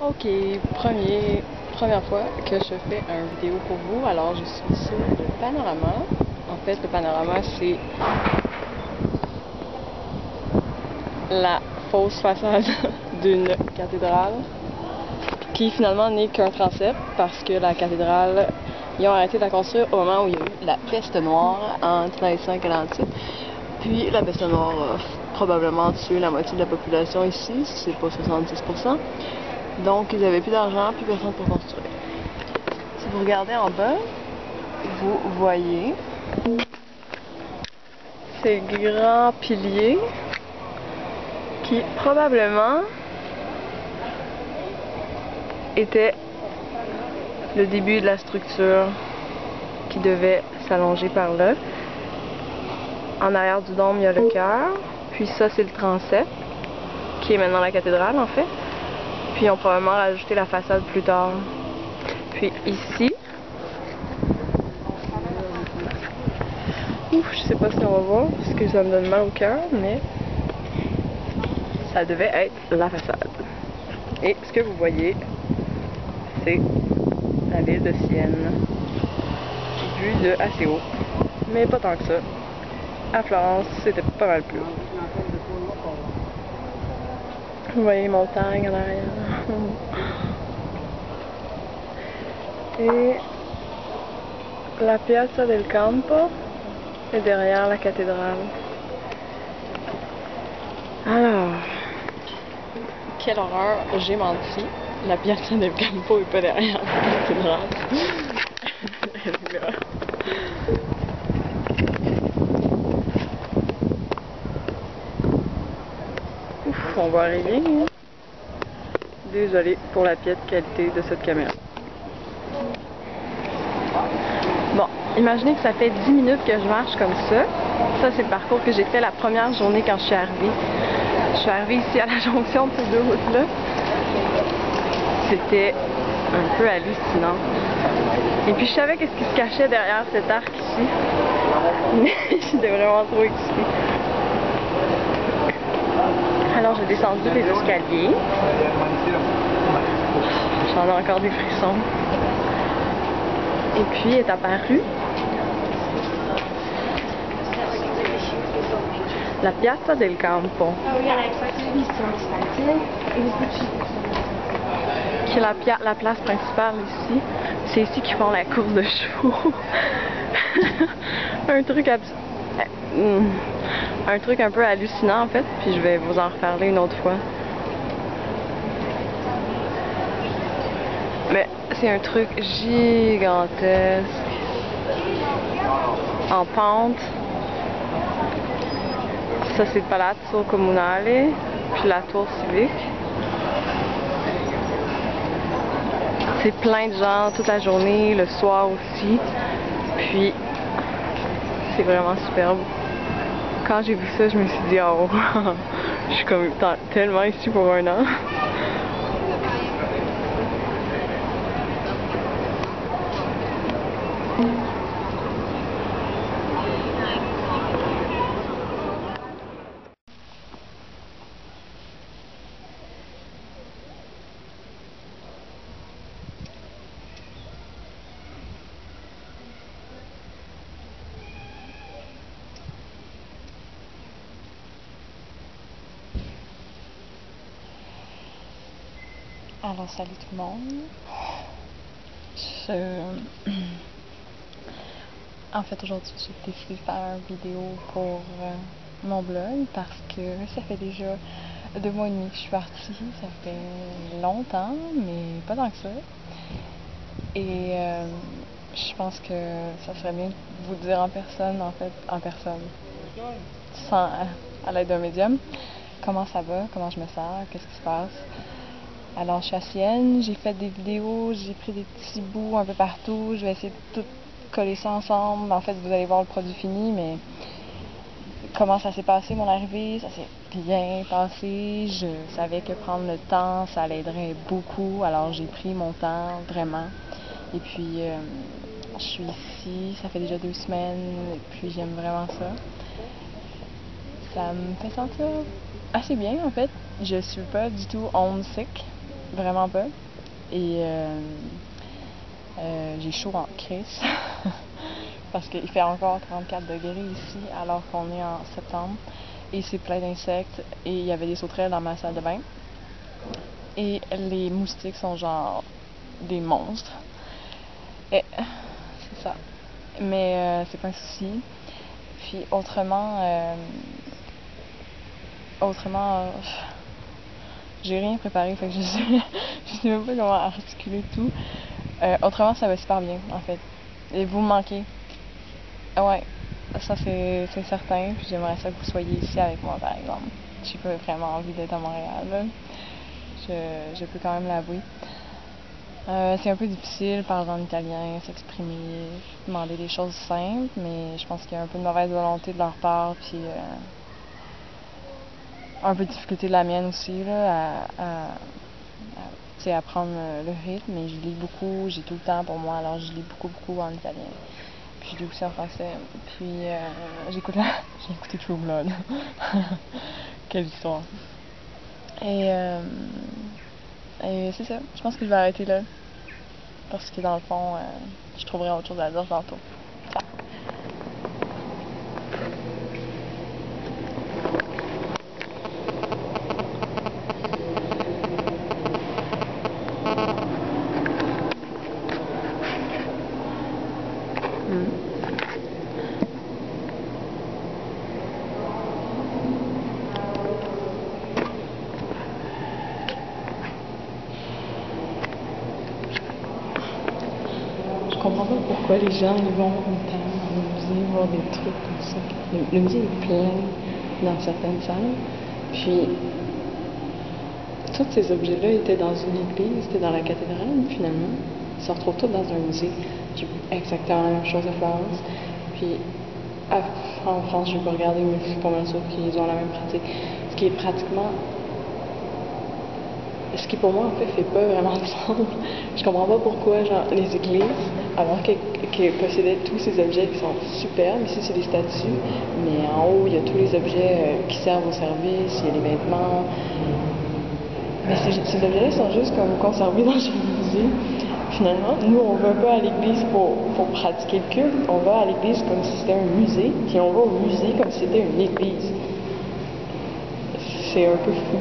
Ok, première fois que je fais une vidéo pour vous. Alors je suis sur le panorama. En fait, le panorama c'est la fausse façade d'une cathédrale qui finalement n'est qu'un transept parce que la cathédrale, ils ont arrêté de la construire au moment où il y a eu la peste noire en 1947. Puis la peste noire a probablement tué la moitié de la population ici, si c'est pas 70%. Donc ils n'avaient plus d'argent, plus personne pour construire. Si vous regardez en bas, vous voyez ces grands piliers qui probablement étaient le début de la structure qui devait s'allonger par là. En arrière du dôme, il y a le chœur. Puis ça, c'est le transept, qui est maintenant la cathédrale, en fait. Puis ils ont probablement rajouté la façade plus tard. Puis ici, ouf, je sais pas si on va voir, parce que ça me donne mal au cœur, mais ça devait être la façade. Et ce que vous voyez, c'est la ville de Sienne, vue de assez haut, mais pas tant que ça. À Florence, c'était pas mal plus haut. Vous voyez les montagnes en arrière. Et la Piazza del Campo est derrière la cathédrale. Alors, quelle horreur, j'ai menti. La Piazza del Campo est pas derrière la cathédrale. Elle est là. Ouf, on voit rien. Désolée pour la piètre qualité de cette caméra. Bon, imaginez que ça fait 10 minutes que je marche comme ça. Ça, c'est le parcours que j'ai fait la première journée quand je suis arrivée. Je suis arrivée ici à la jonction de ces deux routes-là. C'était un peu hallucinant. Et puis je savais qu'est-ce qui se cachait derrière cet arc ici. Mais j'étais vraiment trop excitée. Alors j'ai descendu les escaliers. J'en ai encore des frissons. Et puis est apparue la Piazza del Campo, qui est la place principale ici. C'est ici qu'ils font la course de chevaux. Un truc un peu hallucinant en fait, puis je vais vous en reparler une autre fois. Mais c'est un truc gigantesque, en pente. Ça c'est le Palazzo Comunale, puis la tour civique. C'est plein de gens toute la journée, le soir aussi. Puis c'est vraiment superbe. Quand j'ai vu ça, je me suis dit oh, je suis comme tellement ici pour un an. Alors salut tout le monde. En fait aujourd'hui j'ai décidé de faire une vidéo pour mon blog parce que ça fait déjà 2 mois et demi que je suis partie. Ça fait longtemps mais pas tant que ça. Et je pense que ça serait bien de vous dire en personne, sans à l'aide d'un médium, comment ça va, comment je me sens, qu'est-ce qui se passe. Alors je suis à Sienne, j'ai fait des vidéos, j'ai pris des petits bouts un peu partout, je vais essayer de tout coller ça ensemble. En fait vous allez voir le produit fini, mais comment ça s'est passé mon arrivée, ça s'est bien passé. Je savais que prendre le temps ça l'aiderait beaucoup, alors j'ai pris mon temps vraiment. Et puis je suis ici, ça fait déjà 2 semaines, et puis j'aime vraiment ça. Ça me fait sentir assez bien en fait. Je suis pas du tout homesick. vraiment pas. Et j'ai chaud en crise parce qu'il fait encore 34 degrés ici alors qu'on est en septembre. Et c'est plein d'insectes et il y avait des sauterelles dans ma salle de bain. Et les moustiques sont genre des monstres. Et c'est ça. Mais c'est pas un souci. Puis autrement, j'ai rien préparé, fait que je sais même pas comment articuler tout. Autrement, ça va super bien, en fait. Et vous me manquez. Ah ouais, ça c'est certain. Puis j'aimerais ça que vous soyez ici avec moi, par exemple. J'ai pas vraiment envie d'être à Montréal, là. Je peux quand même l'avouer. C'est un peu difficile parler en italien, s'exprimer, demander des choses simples, mais je pense qu'il y a un peu de mauvaise volonté de leur part, puis un peu de difficulté de la mienne aussi, là, à prendre le rythme, mais je lis beaucoup, j'ai tout le temps pour moi, alors je lis beaucoup en italien. Puis je lis aussi en français. Puis j'ai écouté True Blood. Quelle histoire. Et c'est ça, je pense que je vais arrêter là. Parce que dans le fond, je trouverai autre chose à dire tantôt. Ciao. Je comprends pas pourquoi les gens vont autant au musée voir des trucs comme ça. Le musée est plein dans certaines salles. Puis, tous ces objets-là étaient dans une église, étaient dans la cathédrale, finalement. Ils se retrouvent tous dans un musée. J'ai exactement la même chose à Florence. Puis, en France, je vais pas regarder, mais je suis pas mal sûre qu'ils ont la même pratique. Ce qui est pratiquement... Ce qui pour moi en fait pas vraiment de sens. Je comprends pas pourquoi genre, les églises, alors qu'elles possédaient tous ces objets qui sont superbes, ici c'est des statues, mais en haut il y a tous les objets qui servent au service, il y a les vêtements. Mais ces objets-là sont juste comme conservés dans un musée. Finalement, nous on va pas à l'église pour pratiquer le culte, on va à l'église comme si c'était un musée, puis on va au musée comme si c'était une église. C'est un peu fou.